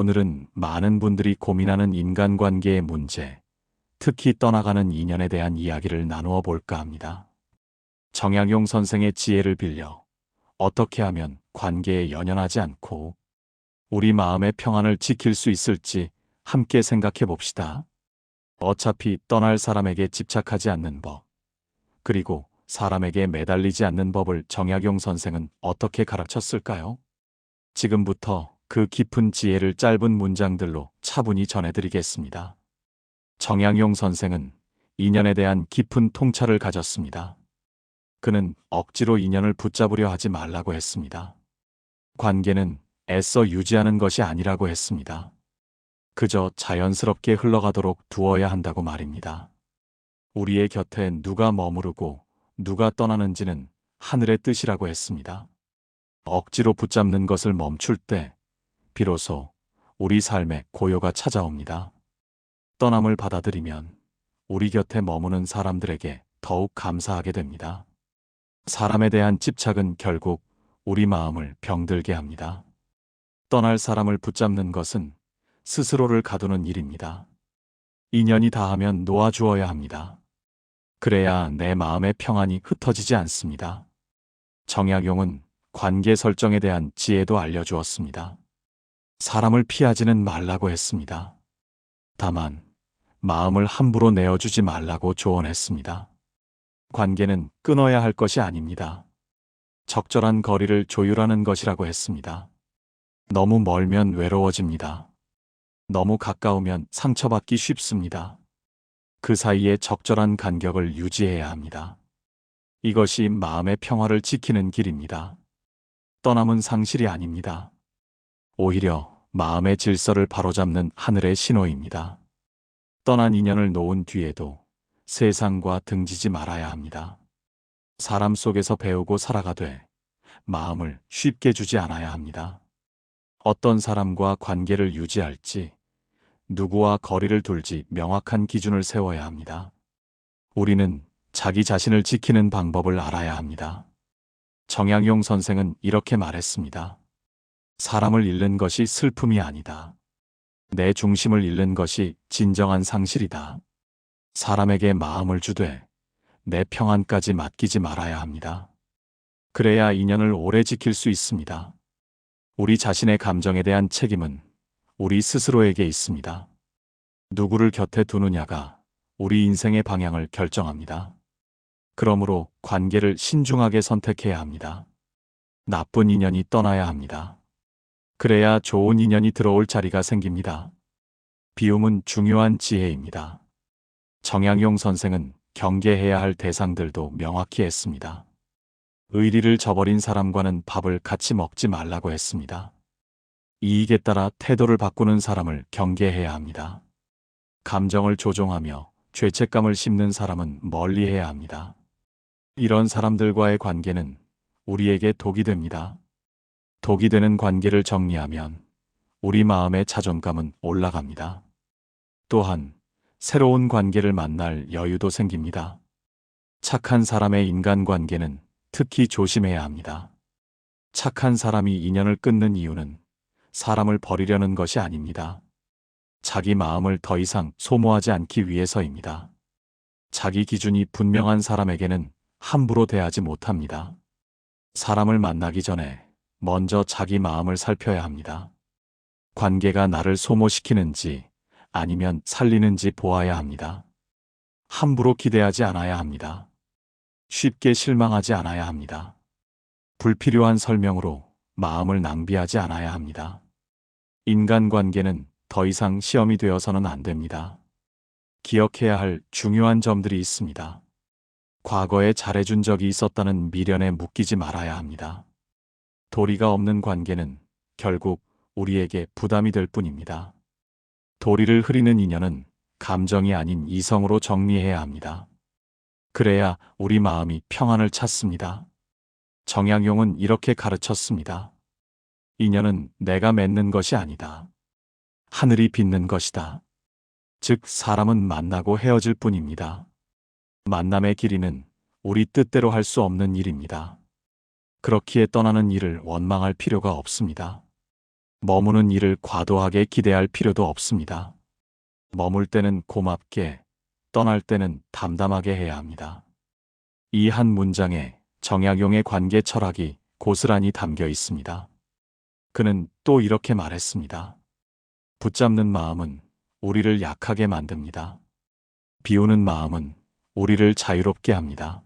오늘은 많은 분들이 고민하는 인간관계의 문제, 특히 떠나가는 인연에 대한 이야기를 나누어 볼까 합니다. 정약용 선생의 지혜를 빌려 어떻게 하면 관계에 연연하지 않고 우리 마음의 평안을 지킬 수 있을지 함께 생각해 봅시다. 어차피 떠날 사람에게 집착하지 않는 법, 그리고 사람에게 매달리지 않는 법을 정약용 선생은 어떻게 가르쳤을까요? 지금부터 그 깊은 지혜를 짧은 문장들로 차분히 전해드리겠습니다. 정약용 선생은 인연에 대한 깊은 통찰을 가졌습니다. 그는 억지로 인연을 붙잡으려 하지 말라고 했습니다. 관계는 애써 유지하는 것이 아니라고 했습니다. 그저 자연스럽게 흘러가도록 두어야 한다고 말입니다. 우리의 곁에 누가 머무르고 누가 떠나는지는 하늘의 뜻이라고 했습니다. 억지로 붙잡는 것을 멈출 때 비로소 우리 삶에 고요가 찾아옵니다. 떠남을 받아들이면 우리 곁에 머무는 사람들에게 더욱 감사하게 됩니다. 사람에 대한 집착은 결국 우리 마음을 병들게 합니다. 떠날 사람을 붙잡는 것은 스스로를 가두는 일입니다. 인연이 닿으면 놓아주어야 합니다. 그래야 내 마음의 평안이 흩어지지 않습니다. 정약용은 관계 설정에 대한 지혜도 알려주었습니다. 사람을 피하지는 말라고 했습니다. 다만 마음을 함부로 내어주지 말라고 조언했습니다. 관계는 끊어야 할 것이 아닙니다. 적절한 거리를 조율하는 것이라고 했습니다. 너무 멀면 외로워집니다. 너무 가까우면 상처받기 쉽습니다. 그 사이에 적절한 간격을 유지해야 합니다. 이것이 마음의 평화를 지키는 길입니다. 떠남은 상실이 아닙니다. 오히려 마음의 질서를 바로잡는 하늘의 신호입니다. 떠난 인연을 놓은 뒤에도 세상과 등지지 말아야 합니다. 사람 속에서 배우고 살아가되 마음을 쉽게 주지 않아야 합니다. 어떤 사람과 관계를 유지할지, 누구와 거리를 둘지 명확한 기준을 세워야 합니다. 우리는 자기 자신을 지키는 방법을 알아야 합니다. 정약용 선생은 이렇게 말했습니다. 사람을 잃는 것이 슬픔이 아니다. 내 중심을 잃는 것이 진정한 상실이다. 사람에게 마음을 주되 내 평안까지 맡기지 말아야 합니다. 그래야 인연을 오래 지킬 수 있습니다. 우리 자신의 감정에 대한 책임은 우리 스스로에게 있습니다. 누구를 곁에 두느냐가 우리 인생의 방향을 결정합니다. 그러므로 관계를 신중하게 선택해야 합니다. 나쁜 인연이 떠나야 합니다. 그래야 좋은 인연이 들어올 자리가 생깁니다. 비움은 중요한 지혜입니다. 정약용 선생은 경계해야 할 대상들도 명확히 했습니다. 의리를 저버린 사람과는 밥을 같이 먹지 말라고 했습니다. 이익에 따라 태도를 바꾸는 사람을 경계해야 합니다. 감정을 조종하며 죄책감을 심는 사람은 멀리해야 합니다. 이런 사람들과의 관계는 우리에게 독이 됩니다. 독이 되는 관계를 정리하면 우리 마음의 자존감은 올라갑니다. 또한 새로운 관계를 만날 여유도 생깁니다. 착한 사람의 인간관계는 특히 조심해야 합니다. 착한 사람이 인연을 끊는 이유는 사람을 버리려는 것이 아닙니다. 자기 마음을 더 이상 소모하지 않기 위해서입니다. 자기 기준이 분명한 사람에게는 함부로 대하지 못합니다. 사람을 만나기 전에 먼저 자기 마음을 살펴야 합니다. 관계가 나를 소모시키는지 아니면 살리는지 보아야 합니다. 함부로 기대하지 않아야 합니다. 쉽게 실망하지 않아야 합니다. 불필요한 설명으로 마음을 낭비하지 않아야 합니다. 인간관계는 더 이상 시험이 되어서는 안 됩니다. 기억해야 할 중요한 점들이 있습니다. 과거에 잘해준 적이 있었다는 미련에 묶이지 말아야 합니다. 도리가 없는 관계는 결국 우리에게 부담이 될 뿐입니다. 도리를 흐리는 인연은 감정이 아닌 이성으로 정리해야 합니다. 그래야 우리 마음이 평안을 찾습니다. 정약용은 이렇게 가르쳤습니다. 인연은 내가 맺는 것이 아니다. 하늘이 빚는 것이다. 즉 사람은 만나고 헤어질 뿐입니다. 만남의 길이는 우리 뜻대로 할 수 없는 일입니다. 그렇기에 떠나는 일을 원망할 필요가 없습니다. 머무는 일을 과도하게 기대할 필요도 없습니다. 머물 때는 고맙게, 떠날 때는 담담하게 해야 합니다. 이 한 문장에 정약용의 관계 철학이 고스란히 담겨 있습니다. 그는 또 이렇게 말했습니다. 붙잡는 마음은 우리를 약하게 만듭니다. 비우는 마음은 우리를 자유롭게 합니다.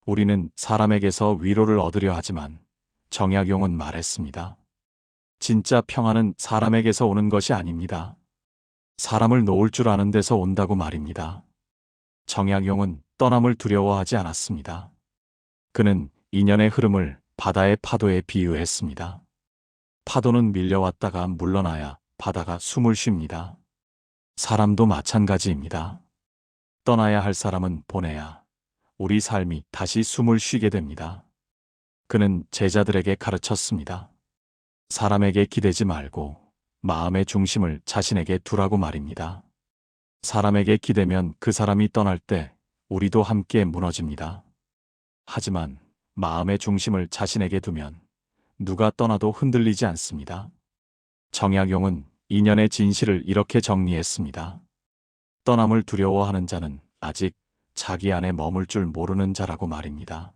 우리는 사람에게서 위로를 얻으려 하지만 정약용은 말했습니다. 진짜 평화는 사람에게서 오는 것이 아닙니다. 사람을 놓을 줄 아는 데서 온다고 말입니다. 정약용은 떠남을 두려워하지 않았습니다. 그는 인연의 흐름을 바다의 파도에 비유했습니다. 파도는 밀려왔다가 물러나야 바다가 숨을 쉽니다. 사람도 마찬가지입니다. 떠나야 할 사람은 보내야 우리 삶이 다시 숨을 쉬게 됩니다. 그는 제자들에게 가르쳤습니다. 사람에게 기대지 말고 마음의 중심을 자신에게 두라고 말입니다. 사람에게 기대면 그 사람이 떠날 때 우리도 함께 무너집니다. 하지만 마음의 중심을 자신에게 두면 누가 떠나도 흔들리지 않습니다. 정약용은 인연의 진실을 이렇게 정리했습니다. 떠남을 두려워하는 자는 아직 자기 안에 머물 줄 모르는 자라고 말입니다.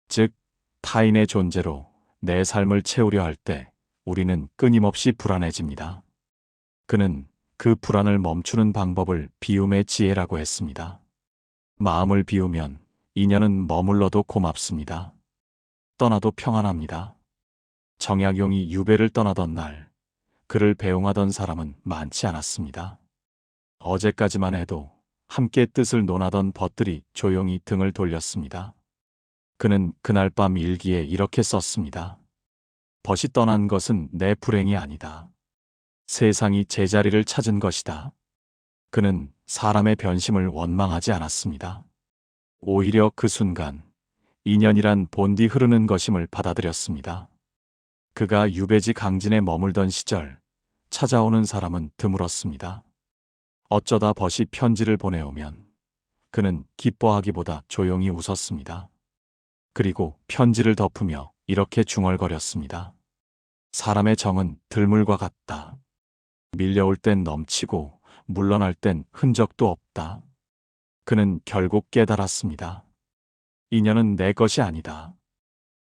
즉, 타인의 존재로 내 삶을 채우려 할 때 우리는 끊임없이 불안해집니다. 그는 그 불안을 멈추는 방법을 비움의 지혜라고 했습니다. 마음을 비우면 인연은 머물러도 고맙습니다. 떠나도 평안합니다. 정약용이 유배를 떠나던 날, 그를 배웅하던 사람은 많지 않았습니다. 어제까지만 해도 함께 뜻을 논하던 벗들이 조용히 등을 돌렸습니다. 그는 그날 밤 일기에 이렇게 썼습니다. 벗이 떠난 것은 내 불행이 아니다. 세상이 제자리를 찾은 것이다. 그는 사람의 변심을 원망하지 않았습니다. 오히려 그 순간 인연이란 본디 흐르는 것임을 받아들였습니다. 그가 유배지 강진에 머물던 시절 찾아오는 사람은 드물었습니다. 어쩌다 벗이 편지를 보내오면 그는 기뻐하기보다 조용히 웃었습니다. 그리고 편지를 덮으며 이렇게 중얼거렸습니다. 사람의 정은 들물과 같다. 밀려올 땐 넘치고 물러날 땐 흔적도 없다. 그는 결국 깨달았습니다. 인연은 내 것이 아니다.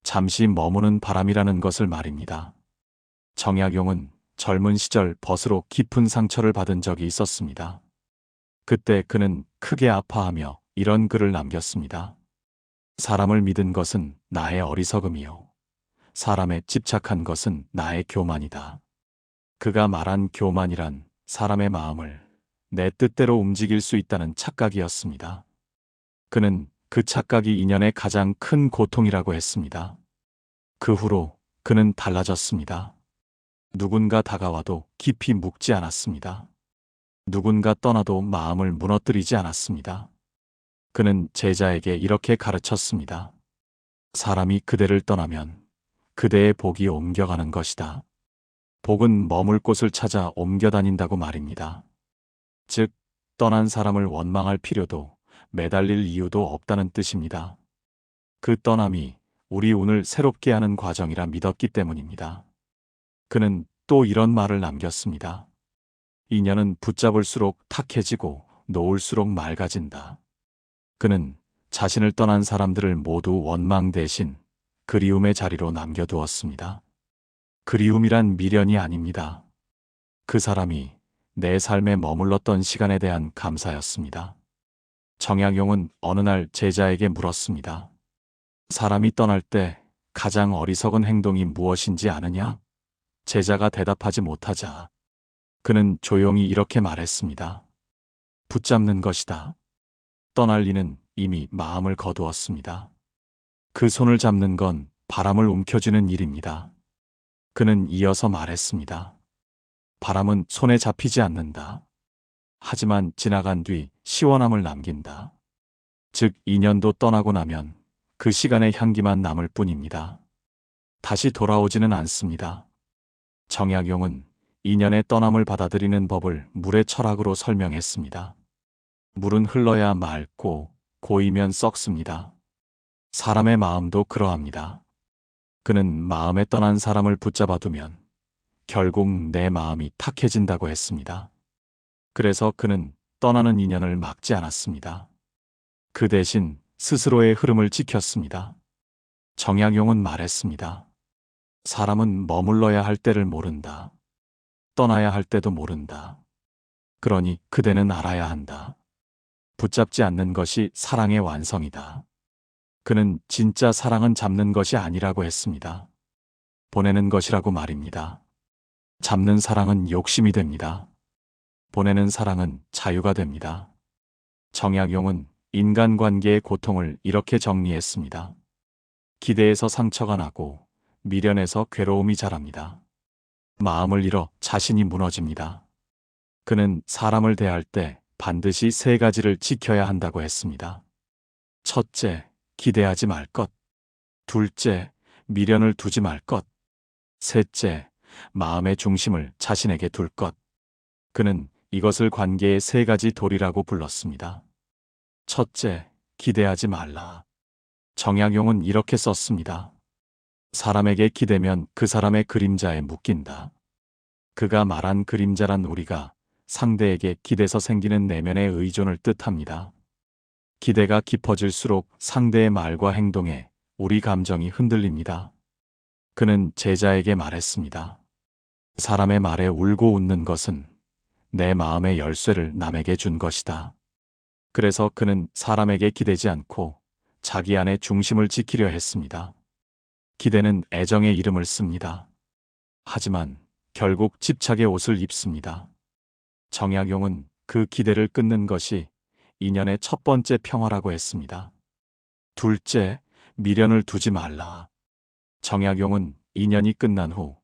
잠시 머무는 바람이라는 것을 말입니다. 정약용은 젊은 시절 벗으로 깊은 상처를 받은 적이 있었습니다. 그때 그는 크게 아파하며 이런 글을 남겼습니다. 사람을 믿은 것은 나의 어리석음이요. 사람에 집착한 것은 나의 교만이다. 그가 말한 교만이란 사람의 마음을 내 뜻대로 움직일 수 있다는 착각이었습니다. 그는 그 착각이 인연의 가장 큰 고통이라고 했습니다. 그 후로 그는 달라졌습니다. 누군가 다가와도 깊이 묵지 않았습니다. 누군가 떠나도 마음을 무너뜨리지 않았습니다. 그는 제자에게 이렇게 가르쳤습니다. 사람이 그대를 떠나면 그대의 복이 옮겨가는 것이다. 복은 머물 곳을 찾아 옮겨 다닌다고 말입니다. 즉, 떠난 사람을 원망할 필요도 매달릴 이유도 없다는 뜻입니다. 그 떠남이 우리 운을 새롭게 하는 과정이라 믿었기 때문입니다. 그는 또 이런 말을 남겼습니다. 인연은 붙잡을수록 탁해지고 놓을수록 맑아진다. 그는 자신을 떠난 사람들을 모두 원망 대신 그리움의 자리로 남겨두었습니다. 그리움이란 미련이 아닙니다. 그 사람이 내 삶에 머물렀던 시간에 대한 감사였습니다. 정약용은 어느 날 제자에게 물었습니다. 사람이 떠날 때 가장 어리석은 행동이 무엇인지 아느냐? 제자가 대답하지 못하자 그는 조용히 이렇게 말했습니다. 붙잡는 것이다. 떠날 이는 이미 마음을 거두었습니다. 그 손을 잡는 건 바람을 움켜쥐는 일입니다. 그는 이어서 말했습니다. 바람은 손에 잡히지 않는다. 하지만 지나간 뒤 시원함을 남긴다. 즉, 인연도 떠나고 나면 그 시간의 향기만 남을 뿐입니다. 다시 돌아오지는 않습니다. 정약용은 인연의 떠남을 받아들이는 법을 물의 철학으로 설명했습니다. 물은 흘러야 맑고 고이면 썩습니다. 사람의 마음도 그러합니다. 그는 마음에 떠난 사람을 붙잡아두면 결국 내 마음이 탁해진다고 했습니다. 그래서 그는 떠나는 인연을 막지 않았습니다. 그 대신 스스로의 흐름을 지켰습니다. 정약용은 말했습니다. 사람은 머물러야 할 때를 모른다. 떠나야 할 때도 모른다. 그러니 그대는 알아야 한다. 붙잡지 않는 것이 사랑의 완성이다. 그는 진짜 사랑은 잡는 것이 아니라고 했습니다. 보내는 것이라고 말입니다. 잡는 사랑은 욕심이 됩니다. 보내는 사랑은 자유가 됩니다. 정약용은 인간관계의 고통을 이렇게 정리했습니다. 기대에서 상처가 나고 미련에서 괴로움이 자랍니다. 마음을 잃어 자신이 무너집니다. 그는 사람을 대할 때 반드시 세 가지를 지켜야 한다고 했습니다. 첫째, 기대하지 말 것. 둘째, 미련을 두지 말 것. 셋째, 마음의 중심을 자신에게 둘 것. 그는 이것을 관계의 세 가지 도리라고 불렀습니다. 첫째, 기대하지 말라. 정약용은 이렇게 썼습니다. 사람에게 기대면 그 사람의 그림자에 묶인다. 그가 말한 그림자란 우리가 상대에게 기대서 생기는 내면의 의존을 뜻합니다. 기대가 깊어질수록 상대의 말과 행동에 우리 감정이 흔들립니다. 그는 제자에게 말했습니다. 사람의 말에 울고 웃는 것은 내 마음의 열쇠를 남에게 준 것이다. 그래서 그는 사람에게 기대지 않고 자기 안의 중심을 지키려 했습니다. 기대는 애정의 이름을 씁니다. 하지만 결국 집착의 옷을 입습니다. 정약용은 그 기대를 끊는 것이 인연의 첫 번째 평화라고 했습니다. 둘째, 미련을 두지 말라. 정약용은 인연이 끝난 후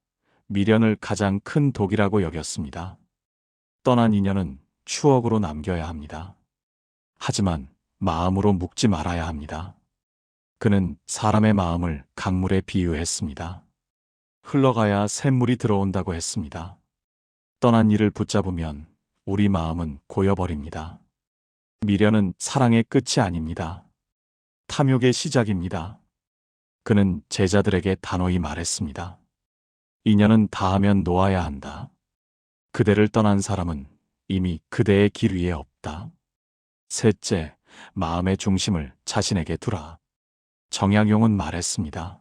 미련을 가장 큰 독이라고 여겼습니다. 떠난 인연은 추억으로 남겨야 합니다. 하지만 마음으로 묶지 말아야 합니다. 그는 사람의 마음을 강물에 비유했습니다. 흘러가야 샘물이 들어온다고 했습니다. 떠난 이를 붙잡으면 우리 마음은 고여버립니다. 미련은 사랑의 끝이 아닙니다. 탐욕의 시작입니다. 그는 제자들에게 단호히 말했습니다. 인연은 닿으면 놓아야 한다. 그대를 떠난 사람은 이미 그대의 길 위에 없다. 셋째, 마음의 중심을 자신에게 두라. 정약용은 말했습니다.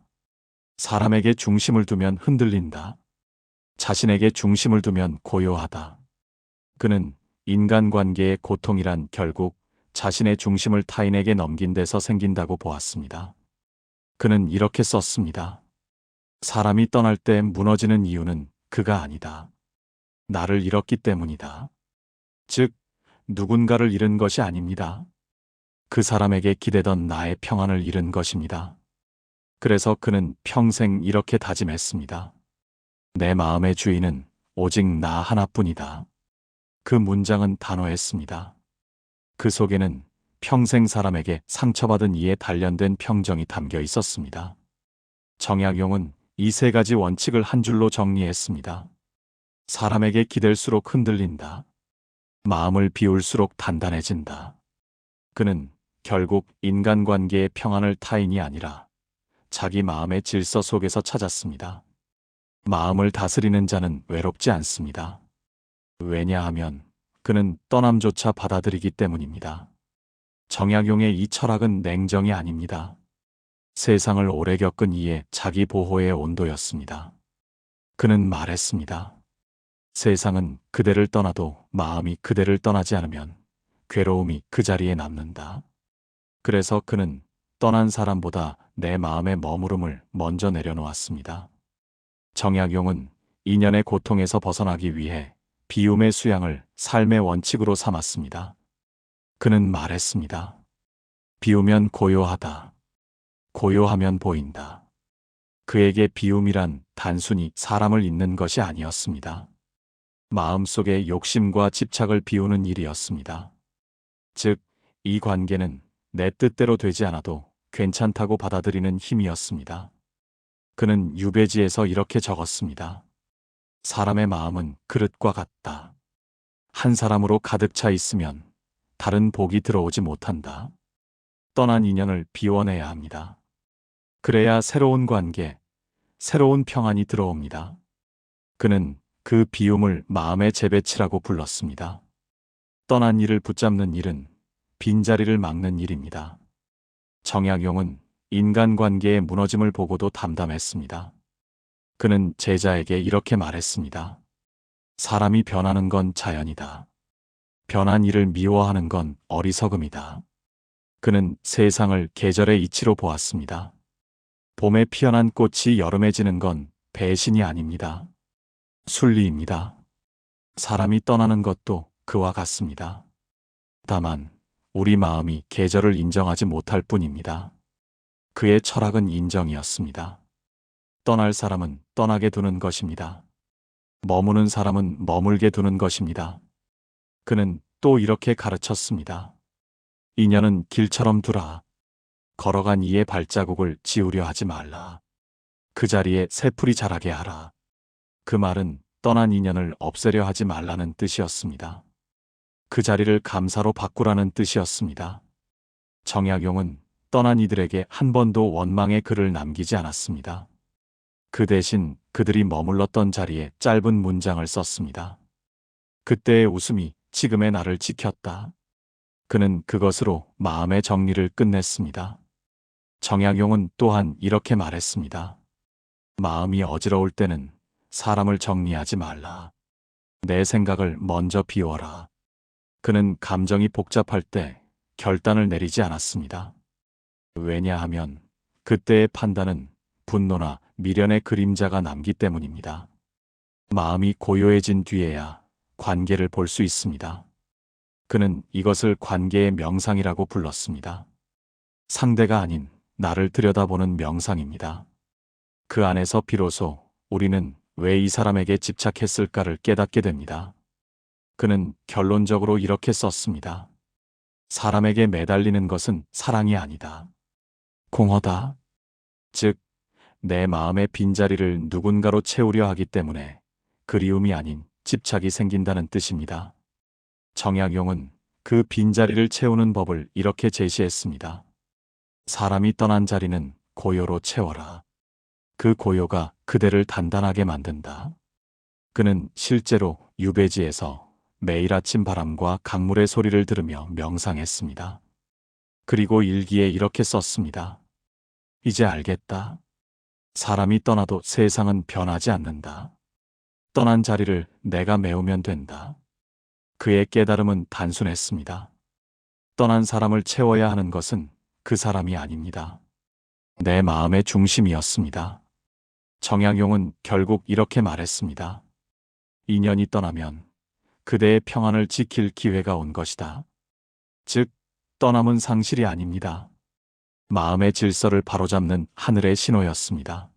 사람에게 중심을 두면 흔들린다. 자신에게 중심을 두면 고요하다. 그는 인간관계의 고통이란 결국 자신의 중심을 타인에게 넘긴 데서 생긴다고 보았습니다. 그는 이렇게 썼습니다. 사람이 떠날 때 무너지는 이유는 그가 아니다. 나를 잃었기 때문이다. 즉, 누군가를 잃은 것이 아닙니다. 그 사람에게 기대던 나의 평안을 잃은 것입니다. 그래서 그는 평생 이렇게 다짐했습니다. 내 마음의 주인은 오직 나 하나뿐이다. 그 문장은 단호했습니다. 그 속에는 평생 사람에게 상처받은 이에 단련된 평정이 담겨 있었습니다. 정약용은 이 세 가지 원칙을 한 줄로 정리했습니다. 사람에게 기댈수록 흔들린다. 마음을 비울수록 단단해진다. 그는 결국 인간관계의 평안을 타인이 아니라 자기 마음의 질서 속에서 찾았습니다. 마음을 다스리는 자는 외롭지 않습니다. 왜냐하면 그는 떠남조차 받아들이기 때문입니다. 정약용의 이 철학은 냉정이 아닙니다. 세상을 오래 겪은 이의 자기 보호의 온도였습니다. 그는 말했습니다. 세상은 그대를 떠나도 마음이 그대를 떠나지 않으면 괴로움이 그 자리에 남는다. 그래서 그는 떠난 사람보다 내 마음의 머무름을 먼저 내려놓았습니다. 정약용은 인연의 고통에서 벗어나기 위해 비움의 수양을 삶의 원칙으로 삼았습니다. 그는 말했습니다. 비우면 고요하다. 고요하면 보인다. 그에게 비움이란 단순히 사람을 잊는 것이 아니었습니다. 마음속의 욕심과 집착을 비우는 일이었습니다. 즉, 이 관계는 내 뜻대로 되지 않아도 괜찮다고 받아들이는 힘이었습니다. 그는 유배지에서 이렇게 적었습니다. 사람의 마음은 그릇과 같다. 한 사람으로 가득 차 있으면 다른 복이 들어오지 못한다. 떠난 인연을 비워내야 합니다. 그래야 새로운 관계, 새로운 평안이 들어옵니다. 그는 그 비움을 마음의 재배치라고 불렀습니다. 떠난 이를 붙잡는 일은 빈자리를 막는 일입니다. 정약용은 인간관계의 무너짐을 보고도 담담했습니다. 그는 제자에게 이렇게 말했습니다. 사람이 변하는 건 자연이다. 변한 이를 미워하는 건 어리석음이다. 그는 세상을 계절의 이치로 보았습니다. 봄에 피어난 꽃이 여름에 지는 건 배신이 아닙니다. 순리입니다. 사람이 떠나는 것도 그와 같습니다. 다만 우리 마음이 계절을 인정하지 못할 뿐입니다. 그의 철학은 인정이었습니다. 떠날 사람은 떠나게 두는 것입니다. 머무는 사람은 머물게 두는 것입니다. 그는 또 이렇게 가르쳤습니다. 인연은 길처럼 두라. 걸어간 이의 발자국을 지우려 하지 말라. 그 자리에 새풀이 자라게 하라. 그 말은 떠난 인연을 없애려 하지 말라는 뜻이었습니다. 그 자리를 감사로 바꾸라는 뜻이었습니다. 정약용은 떠난 이들에게 한 번도 원망의 글을 남기지 않았습니다. 그 대신 그들이 머물렀던 자리에 짧은 문장을 썼습니다. 그때의 웃음이 지금의 나를 지켰다. 그는 그것으로 마음의 정리를 끝냈습니다. 정약용은 또한 이렇게 말했습니다. 마음이 어지러울 때는 사람을 정리하지 말라. 내 생각을 먼저 비워라. 그는 감정이 복잡할 때 결단을 내리지 않았습니다. 왜냐하면 그때의 판단은 분노나 미련의 그림자가 남기 때문입니다. 마음이 고요해진 뒤에야 관계를 볼 수 있습니다. 그는 이것을 관계의 명상이라고 불렀습니다. 상대가 아닌 나를 들여다보는 명상입니다. 그 안에서 비로소 우리는 왜 이 사람에게 집착했을까를 깨닫게 됩니다. 그는 결론적으로 이렇게 썼습니다. 사람에게 매달리는 것은 사랑이 아니다. 공허다. 즉, 내 마음의 빈자리를 누군가로 채우려 하기 때문에 그리움이 아닌 집착이 생긴다는 뜻입니다. 정약용은 그 빈자리를 채우는 법을 이렇게 제시했습니다. 사람이 떠난 자리는 고요로 채워라. 그 고요가 그대를 단단하게 만든다. 그는 실제로 유배지에서 매일 아침 바람과 강물의 소리를 들으며 명상했습니다. 그리고 일기에 이렇게 썼습니다. 이제 알겠다. 사람이 떠나도 세상은 변하지 않는다. 떠난 자리를 내가 메우면 된다. 그의 깨달음은 단순했습니다. 떠난 사람을 채워야 하는 것은 그 사람이 아닙니다. 내 마음의 중심이었습니다. 정약용은 결국 이렇게 말했습니다. 인연이 떠나면 그대의 평안을 지킬 기회가 온 것이다. 즉, 떠남은 상실이 아닙니다. 마음의 질서를 바로잡는 하늘의 신호였습니다.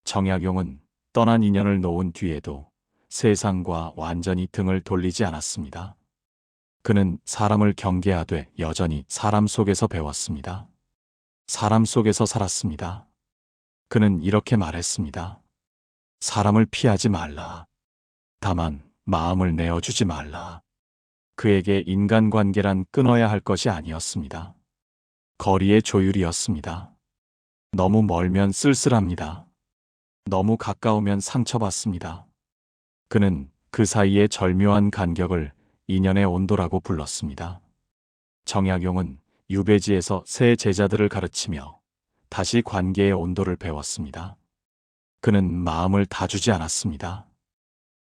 정약용은 떠난 인연을 놓은 뒤에도 세상과 완전히 등을 돌리지 않았습니다. 그는 사람을 경계하되 여전히 사람 속에서 배웠습니다. 사람 속에서 살았습니다. 그는 이렇게 말했습니다. 사람을 피하지 말라. 다만 마음을 내어주지 말라. 그에게 인간관계란 끊어야 할 것이 아니었습니다. 거리의 조율이었습니다. 너무 멀면 쓸쓸합니다. 너무 가까우면 상처받습니다. 그는 그 사이의 절묘한 간격을 인연의 온도라고 불렀습니다. 정약용은 유배지에서 새 제자들을 가르치며 다시 관계의 온도를 배웠습니다. 그는 마음을 다 주지 않았습니다.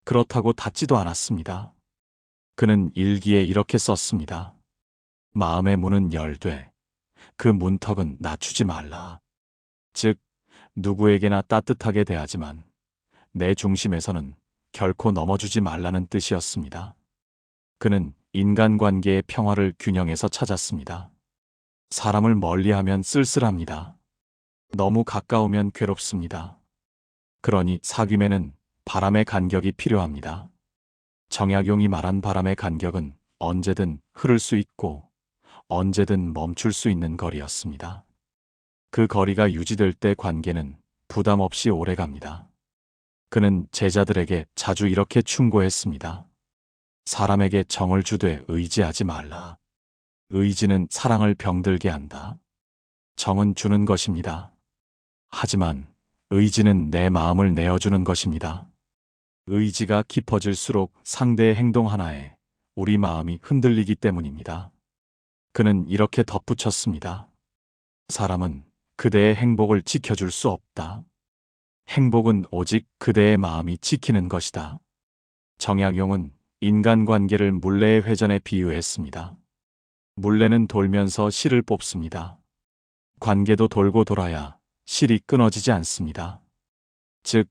그렇다고 닫지도 않았습니다. 그는 일기에 이렇게 썼습니다. 마음의 문은 열되 그 문턱은 낮추지 말라. 즉, 누구에게나 따뜻하게 대하지만 내 중심에서는 결코 넘어주지 말라는 뜻이었습니다. 그는 인간관계의 평화를 균형에서 찾았습니다. 사람을 멀리하면 쓸쓸합니다. 너무 가까우면 괴롭습니다. 그러니 사귐에는 바람의 간격이 필요합니다. 정약용이 말한 바람의 간격은 언제든 흐를 수 있고 언제든 멈출 수 있는 거리였습니다. 그 거리가 유지될 때 관계는 부담 없이 오래갑니다. 그는 제자들에게 자주 이렇게 충고했습니다. 사람에게 정을 주되 의지하지 말라. 의지는 사랑을 병들게 한다. 정은 주는 것입니다. 하지만 의지는 내 마음을 내어주는 것입니다. 의지가 깊어질수록 상대의 행동 하나에 우리 마음이 흔들리기 때문입니다. 그는 이렇게 덧붙였습니다. 사람은 그대의 행복을 지켜줄 수 없다. 행복은 오직 그대의 마음이 지키는 것이다. 정약용은 인간관계를 물레의 회전에 비유했습니다. 물레는 돌면서 실을 뽑습니다. 관계도 돌고 돌아야 실이 끊어지지 않습니다. 즉,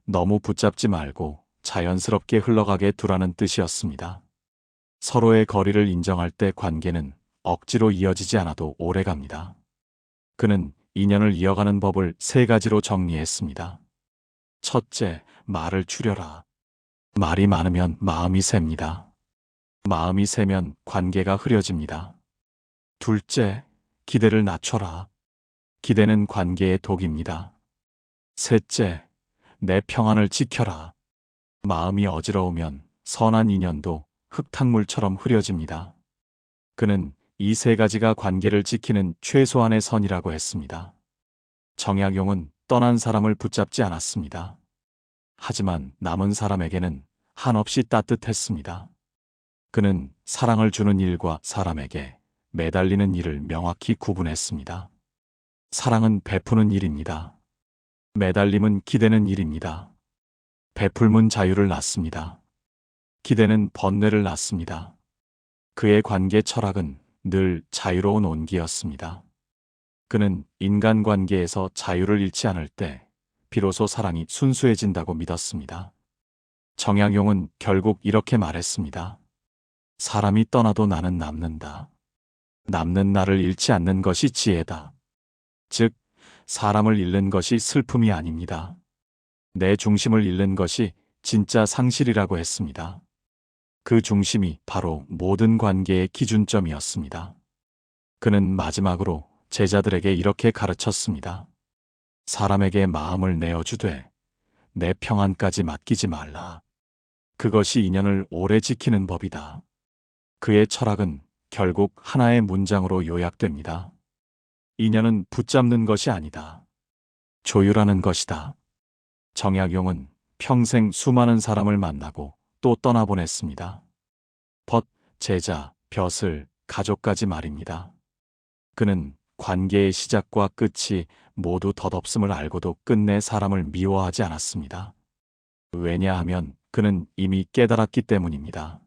너무 붙잡지 말고 자연스럽게 흘러가게 두라는 뜻이었습니다. 서로의 거리를 인정할 때 관계는 억지로 이어지지 않아도 오래갑니다. 그는 인연을 이어가는 법을 3가지로 정리했습니다. 첫째, 말을 줄여라. 말이 많으면 마음이 셉니다. 마음이 세면 관계가 흐려집니다. 둘째, 기대를 낮춰라. 기대는 관계의 독입니다. 셋째, 내 평안을 지켜라. 마음이 어지러우면 선한 인연도 흙탕물처럼 흐려집니다. 그는 이 3가지가 관계를 지키는 최소한의 선이라고 했습니다. 정약용은 떠난 사람을 붙잡지 않았습니다. 하지만 남은 사람에게는 한없이 따뜻했습니다. 그는 사랑을 주는 일과 사람에게 매달리는 일을 명확히 구분했습니다. 사랑은 베푸는 일입니다. 매달림은 기대는 일입니다. 베풀면 자유를 낳습니다. 기대는 번뇌를 낳습니다. 그의 관계 철학은 늘 자유로운 온기였습니다. 그는 인간관계에서 자유를 잃지 않을 때 비로소 사랑이 순수해진다고 믿었습니다. 정약용은 결국 이렇게 말했습니다. 사람이 떠나도 나는 남는다. 남는 나를 잃지 않는 것이 지혜다. 즉, 사람을 잃는 것이 슬픔이 아닙니다. 내 중심을 잃는 것이 진짜 상실이라고 했습니다. 그 중심이 바로 모든 관계의 기준점이었습니다. 그는 마지막으로 제자들에게 이렇게 가르쳤습니다. 사람에게 마음을 내어주되 내 평안까지 맡기지 말라. 그것이 인연을 오래 지키는 법이다. 그의 철학은 결국 하나의 문장으로 요약됩니다. 인연은 붙잡는 것이 아니다. 조율하는 것이다. 정약용은 평생 수많은 사람을 만나고 또 떠나보냈습니다. 벗, 제자, 벼슬, 가족까지 말입니다. 그는 관계의 시작과 끝이 모두 덧없음을 알고도 끝내 사람을 미워하지 않았습니다. 왜냐하면 그는 이미 깨달았기 때문입니다.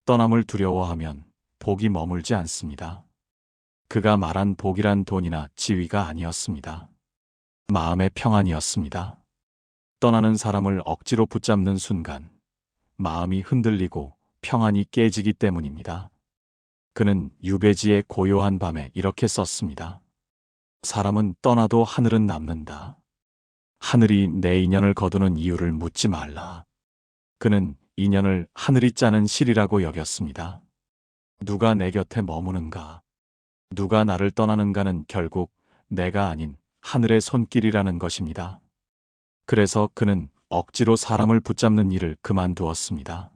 떠남을 두려워하면 복이 머물지 않습니다. 그가 말한 복이란 돈이나 지위가 아니었습니다. 마음의 평안이었습니다. 떠나는 사람을 억지로 붙잡는 순간 마음이 흔들리고 평안이 깨지기 때문입니다. 그는 유배지의 고요한 밤에 이렇게 썼습니다. 사람은 떠나도 하늘은 남는다. 하늘이 내 인연을 거두는 이유를 묻지 말라. 그는 인연을 하늘이 짜는 실이라고 여겼습니다. 누가 내 곁에 머무는가? 누가 나를 떠나는가는 결국 내가 아닌 하늘의 손길이라는 것입니다. 그래서 그는 억지로 사람을 붙잡는 일을 그만두었습니다.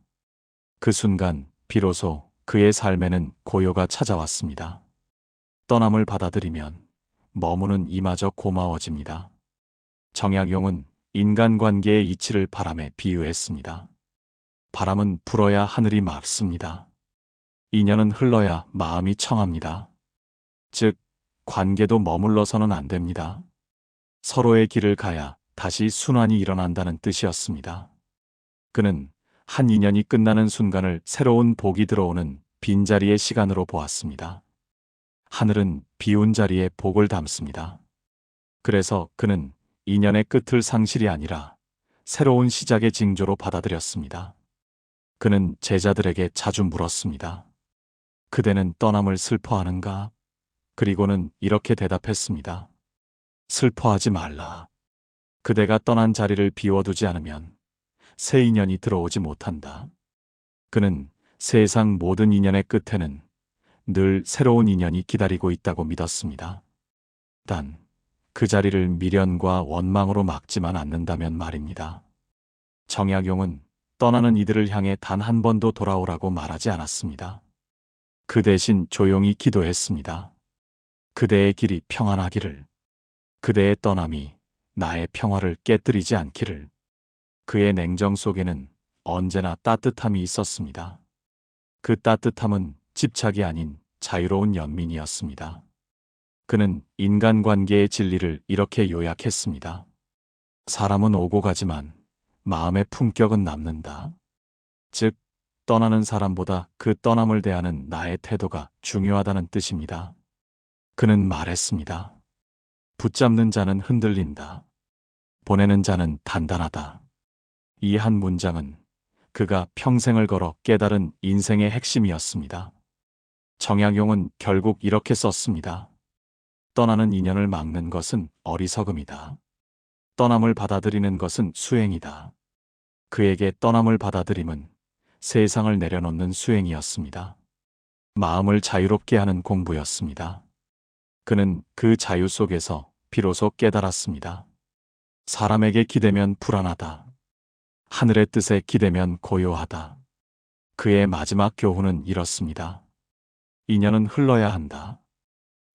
그 순간 비로소 그의 삶에는 고요가 찾아왔습니다. 떠남을 받아들이면 머무는 이마저 고마워집니다. 정약용은 인간관계의 이치를 바람에 비유했습니다. 바람은 불어야 하늘이 맑습니다. 인연은 흘러야 마음이 청합니다. 즉, 관계도 머물러서는 안 됩니다. 서로의 길을 가야 다시 순환이 일어난다는 뜻이었습니다. 그는 한 인연이 끝나는 순간을 새로운 복이 들어오는 빈자리의 시간으로 보았습니다. 하늘은 비운 자리에 복을 담습니다. 그래서 그는 인연의 끝을 상실이 아니라 새로운 시작의 징조로 받아들였습니다. 그는 제자들에게 자주 물었습니다. 그대는 떠남을 슬퍼하는가? 그리고는 이렇게 대답했습니다. 슬퍼하지 말라. 그대가 떠난 자리를 비워두지 않으면 새 인연이 들어오지 못한다. 그는 세상 모든 인연의 끝에는 늘 새로운 인연이 기다리고 있다고 믿었습니다. 단, 그 자리를 미련과 원망으로 막지만 않는다면 말입니다. 정약용은 떠나는 이들을 향해 단 한 번도 돌아오라고 말하지 않았습니다. 그 대신 조용히 기도했습니다. 그대의 길이 평안하기를, 그대의 떠남이 나의 평화를 깨뜨리지 않기를. 그의 냉정 속에는 언제나 따뜻함이 있었습니다. 그 따뜻함은 집착이 아닌 자유로운 연민이었습니다. 그는 인간관계의 진리를 이렇게 요약했습니다. 사람은 오고 가지만 마음의 품격은 남는다. 즉, 떠나는 사람보다 그 떠남을 대하는 나의 태도가 중요하다는 뜻입니다. 그는 말했습니다. 붙잡는 자는 흔들린다. 보내는 자는 단단하다. 이 한 문장은 그가 평생을 걸어 깨달은 인생의 핵심이었습니다. 정약용은 결국 이렇게 썼습니다. 떠나는 인연을 막는 것은 어리석음이다. 떠남을 받아들이는 것은 수행이다. 그에게 떠남을 받아들임은 세상을 내려놓는 수행이었습니다. 마음을 자유롭게 하는 공부였습니다. 그는 그 자유 속에서 비로소 깨달았습니다. 사람에게 기대면 불안하다. 하늘의 뜻에 기대면 고요하다. 그의 마지막 교훈은 이렇습니다. 인연은 흘러야 한다.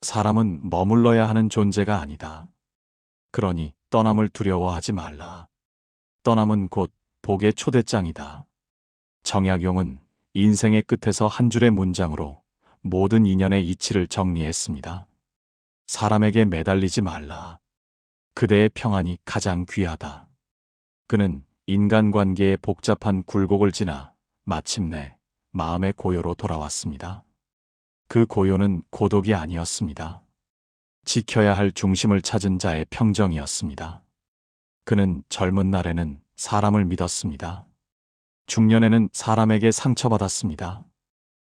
사람은 머물러야 하는 존재가 아니다. 그러니 떠남을 두려워하지 말라. 떠남은 곧 복의 초대장이다. 정약용은 인생의 끝에서 한 줄의 문장으로 모든 인연의 이치를 정리했습니다. 사람에게 매달리지 말라. 그대의 평안이 가장 귀하다. 그는 인간관계의 복잡한 굴곡을 지나 마침내 마음의 고요로 돌아왔습니다. 그 고요는 고독이 아니었습니다. 지켜야 할 중심을 찾은 자의 평정이었습니다. 그는 젊은 날에는 사람을 믿었습니다. 중년에는 사람에게 상처받았습니다.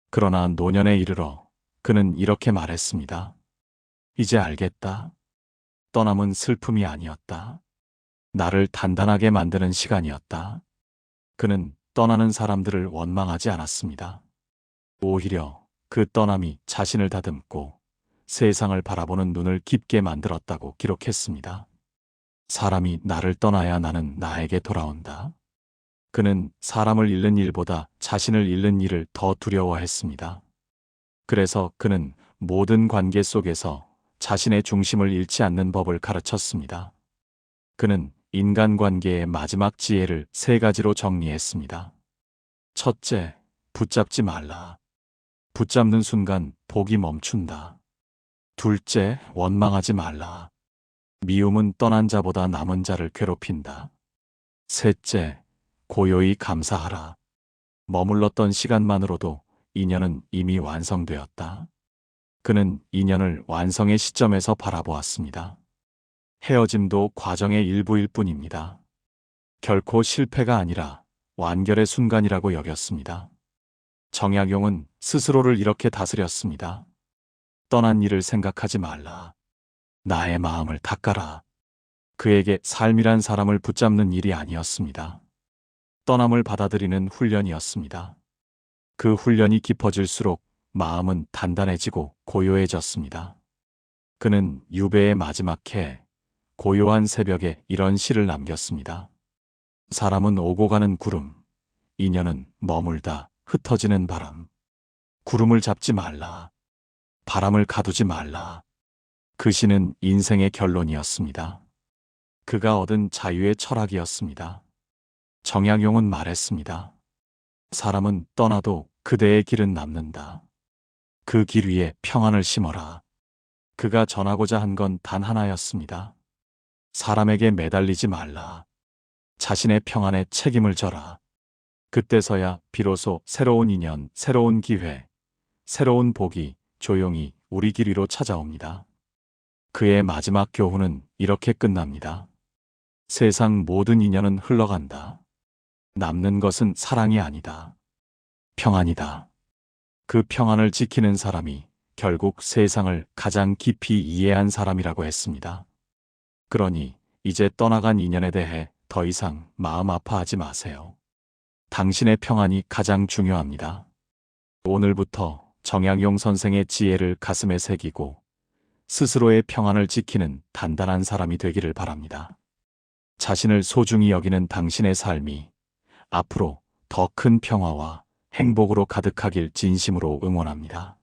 그러나 노년에 이르러 그는 이렇게 말했습니다. 이제 알겠다. 떠남은 슬픔이 아니었다. 나를 단단하게 만드는 시간이었다. 그는 떠나는 사람들을 원망하지 않았습니다. 오히려 그 떠남이 자신을 다듬고 세상을 바라보는 눈을 깊게 만들었다고 기록했습니다. 사람이 나를 떠나야 나는 나에게 돌아온다. 그는 사람을 잃는 일보다 자신을 잃는 일을 더 두려워했습니다. 그래서 그는 모든 관계 속에서 자신의 중심을 잃지 않는 법을 가르쳤습니다. 그는 인간관계의 마지막 지혜를 3가지로 정리했습니다. 첫째, 붙잡지 말라. 붙잡는 순간 복이 멈춘다. 둘째, 원망하지 말라. 미움은 떠난 자보다 남은 자를 괴롭힌다. 셋째, 고요히 감사하라. 머물렀던 시간만으로도 인연은 이미 완성되었다. 그는 인연을 완성의 시점에서 바라보았습니다. 헤어짐도 과정의 일부일 뿐입니다. 결코 실패가 아니라 완결의 순간이라고 여겼습니다. 정약용은 스스로를 이렇게 다스렸습니다. 떠난 일을 생각하지 말라. 나의 마음을 닦아라. 그에게 삶이란 사람을 붙잡는 일이 아니었습니다. 떠남을 받아들이는 훈련이었습니다. 그 훈련이 깊어질수록 마음은 단단해지고 고요해졌습니다. 그는 유배의 마지막 해, 고요한 새벽에 이런 시를 남겼습니다. 사람은 오고 가는 구름, 인연은 머물다 흩어지는 바람. 구름을 잡지 말라. 바람을 가두지 말라. 그 시는 인생의 결론이었습니다. 그가 얻은 자유의 철학이었습니다. 정약용은 말했습니다. 사람은 떠나도 그대의 길은 남는다. 그 길 위에 평안을 심어라. 그가 전하고자 한 건 단 하나였습니다. 사람에게 매달리지 말라. 자신의 평안에 책임을 져라. 그때서야 비로소 새로운 인연, 새로운 기회, 새로운 복이 조용히 우리 길 위로 찾아옵니다. 그의 마지막 교훈은 이렇게 끝납니다. 세상 모든 인연은 흘러간다. 남는 것은 사랑이 아니다. 평안이다. 그 평안을 지키는 사람이 결국 세상을 가장 깊이 이해한 사람이라고 했습니다. 그러니 이제 떠나간 인연에 대해 더 이상 마음 아파하지 마세요. 당신의 평안이 가장 중요합니다. 오늘부터 정약용 선생의 지혜를 가슴에 새기고 스스로의 평안을 지키는 단단한 사람이 되기를 바랍니다. 자신을 소중히 여기는 당신의 삶이 앞으로 더 큰 평화와 행복으로 가득하길 진심으로 응원합니다.